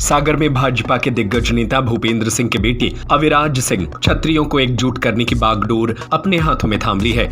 सागर में भाजपा के दिग्गज नेता भूपेंद्र सिंह के बेटे अविराज सिंह क्षत्रियों को एकजुट करने की बागडोर अपने हाथों में थाम ली है।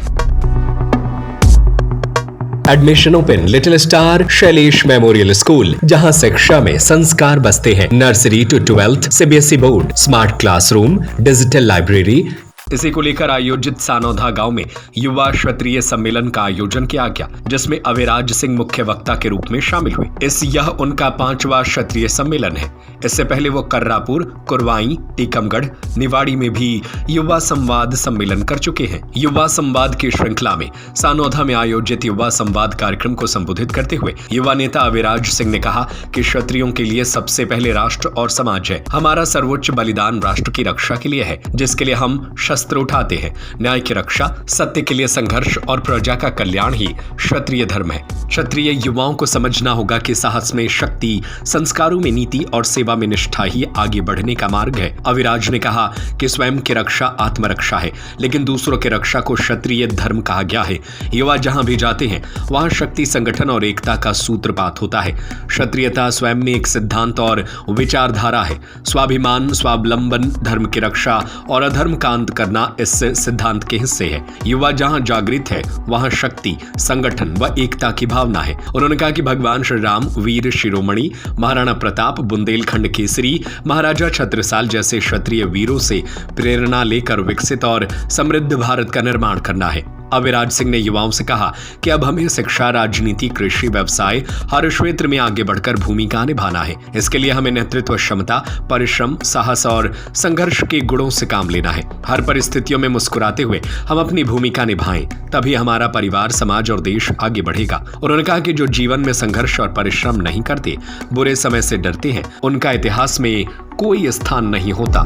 Admission open Little Star Shailesh Memorial School, जहां शिक्षा में संस्कार बसते हैं। Nursery to 12th CBSE board, smart classroom, digital library. इसी को लेकर आयोजित सानौधा गांव में युवा क्षत्रिय सम्मेलन का आयोजन किया गया, जिसमें अविराज सिंह मुख्य वक्ता के रूप में शामिल हुए। यह उनका 5वां क्षत्रिय सम्मेलन है। इससे पहले वो कर्रापुर, कुरवाई, टीकमगढ़, निवाड़ी में भी युवा संवाद सम्मेलन कर चुके हैं। युवा संवाद की श्रृंखला में सानौधा में आयोजित युवा संवाद कार्यक्रम को संबोधित करते हुए युवा नेता अविराज सिंह ने कहा कि क्षत्रियों के लिए सबसे पहले राष्ट्र और समाज है। हमारा सर्वोच्च बलिदान राष्ट्र की रक्षा के लिए है, जिसके लिए हम शस्त्र उठाते हैं। न्याय की रक्षा, सत्य के लिए संघर्ष और प्रजा का कल्याण ही क्षत्रिय धर्म है। क्षत्रिय युवाओं को समझना होगा कि साहस में शक्ति, संस्कारों में नीति और सेवा में निष्ठा ही आगे बढ़ने का मार्ग है। अविराज ने कहा कि स्वयं की रक्षा आत्मरक्षा है, लेकिन दूसरों की रक्षा को क्षत्रिय धर्म कहा गया है। युवा जहां भी जाते हैं वहां शक्ति, संगठन और एकता का सूत्रपात होता है। क्षत्रियता स्वयं में एक सिद्धांत और विचारधारा है। स्वाभिमान, स्वावलंबन, धर्म की रक्षा और अधर्म का अंत करना इस सिद्धांत के हिस्से है। युवा जहां जागृत है वहां शक्ति, संगठन व एकता की भावना है। उन्होंने कहा कि भगवान श्री राम, वीर शिरोमणि महाराणा प्रताप, बुंदेलखंड केसरी, महाराजा छत्रसाल जैसे क्षत्रिय वीरों से प्रेरणा लेकर विकसित और समृद्ध भारत का निर्माण करना है। अविराज सिंह ने युवाओं से कहा कि अब हमें शिक्षा, राजनीति, कृषि, व्यवसाय हर क्षेत्र में आगे बढ़कर भूमिका निभाना है। इसके लिए हमें नेतृत्व क्षमता, परिश्रम, साहस और संघर्ष के गुणों से काम लेना है। हर परिस्थितियों में मुस्कुराते हुए हम अपनी भूमिका निभाएं, तभी हमारा परिवार, समाज और देश आगे बढ़ेगा। उन्होंने कहा कि जो जीवन में संघर्ष और परिश्रम नहीं करते, बुरे समय से डरते हैं, उनका इतिहास में कोई स्थान नहीं होता।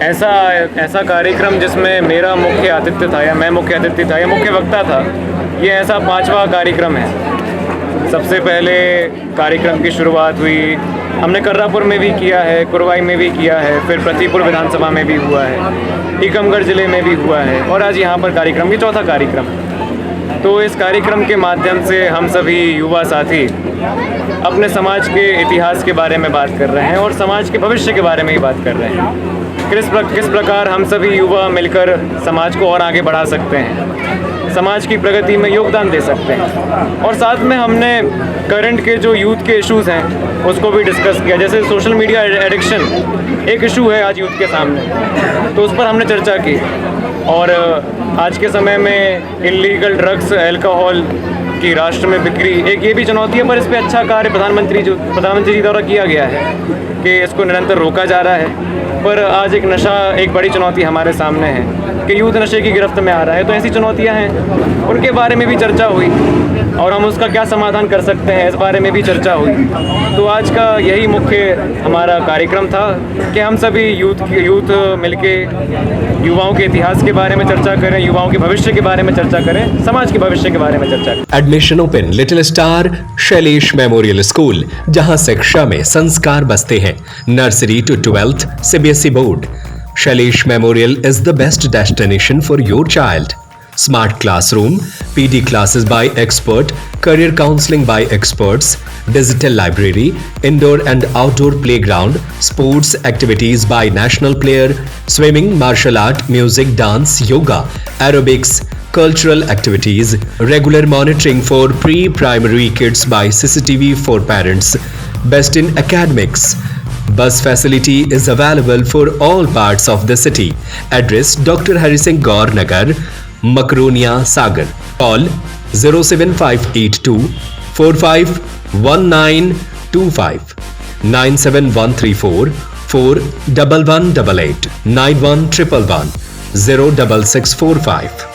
ऐसा कार्यक्रम जिसमें मेरा मुख्य आतिथ्य था या मैं मुख्य आतिथ्य था या मुख्य वक्ता था, ये ऐसा 5वां कार्यक्रम है। सबसे पहले कार्यक्रम की शुरुआत हुई, हमने कर्रापुर में भी किया है, कुरवाई में भी किया है, फिर प्रतिपुर विधानसभा में भी हुआ है, टीकमगढ़ जिले में भी हुआ है और आज यहाँ पर कार्यक्रम की 4था कार्यक्रम। तो इस कार्यक्रम के माध्यम से हम सभी युवा साथी अपने समाज के इतिहास के बारे में बात कर रहे हैं और समाज के भविष्य के बारे में ही बात कर रहे हैं। किस प्रकार हम सभी युवा मिलकर समाज को और आगे बढ़ा सकते हैं, समाज की प्रगति में योगदान दे सकते हैं। और साथ में हमने करंट के जो यूथ के इश्यूज़ हैं उसको भी डिस्कस किया। जैसे सोशल मीडिया एडिक्शन एक इशू है आज यूथ के सामने, तो उस पर हमने चर्चा की। और आज के समय में इलीगल ड्रग्स, अल्कोहल की राष्ट्र में बिक्री एक ये भी चुनौती है, पर इस पर अच्छा कार्य प्रधानमंत्री जी द्वारा किया गया है कि इसको निरंतर रोका जा रहा है। पर आज एक नशा एक बड़ी चुनौती हमारे सामने है कि यूथ नशे की गिरफ्त में आ रहा है। तो ऐसी चुनौतियां हैं, उनके बारे में भी चर्चा हुई और हम उसका क्या समाधान कर सकते हैं इस बारे में भी चर्चा हुई। तो आज का यही मुख्य हमारा कार्यक्रम था कि हम सभी यूथ मिलके युवाओं के इतिहास के बारे में चर्चा करें, युवाओं के भविष्य के बारे में चर्चा करें, समाज के भविष्य के बारे में चर्चा करें। Admission open Little Star Shailesh Memorial School, जहां शिक्षा में संस्कार बसते हैं। Nursery to 12th CBSE board, Shailesh Memorial is the best destination for your child. Smart classroom, PD classes by expert, career counseling by experts, digital library, indoor and outdoor playground, sports activities by national player, swimming, martial art, music, dance, yoga, aerobics, cultural activities, regular monitoring for pre-primary kids by CCTV for parents, best in academics. Bus facility is available for all parts of the city. Address Dr. Hari Singh Gaur Nagar, Makronia, Sagar. Call 07582 451925 97134 41188 91111 06645.